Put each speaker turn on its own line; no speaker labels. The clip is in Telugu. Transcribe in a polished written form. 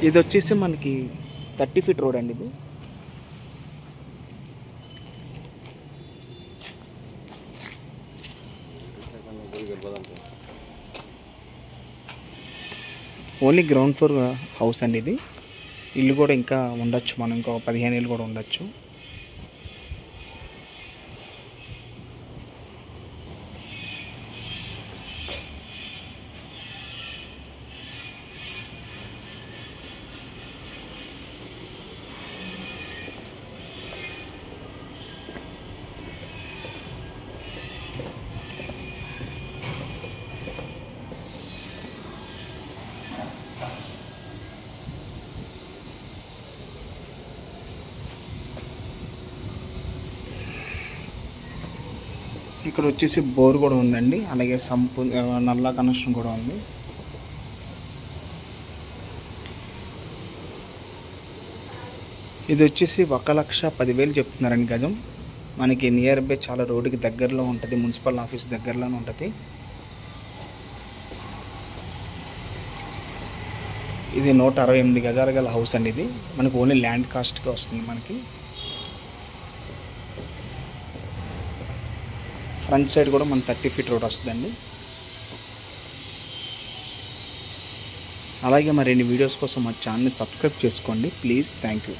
ఇది వచ్చేసి మనకి 30 ఫీట్ రోడ్ అండి. ఇది ఓన్లీ గ్రౌండ్ ఫ్లోర్ హౌస్ అండి. ఇది ఇల్లు కూడా ఇంకా ఉండొచ్చు, మనం ఇంకో 15 ఏళ్ళు కూడా ఉండొచ్చు. ఇక్కడ వచ్చేసి బోర్ కూడా ఉందండి, అలాగే సంపు నల్లా కనెక్షన్ కూడా ఉంది. ఇది వచ్చేసి 1,10,000 చెప్తున్నారండి గజం. మనకి నియర్ బై చాలా రోడ్డుకి దగ్గరలో ఉంటుంది, మున్సిపల్ ఆఫీస్ దగ్గరలోనే ఉంటుంది. ఇది 168 గజాల గల హౌస్ అండి. ఇది మనకు ఓన్లీ ల్యాండ్ కాస్ట్గా వస్తుంది. మనకి ఫ్రంట్ సైడ్ కూడా మన 30 ఫీట్ రోడ్ వస్తుందండి. అలాగే మరిన్ని వీడియోస్ కోసం మా ఛానల్ని సబ్స్క్రైబ్ చేసుకోండి ప్లీజ్. Thank you.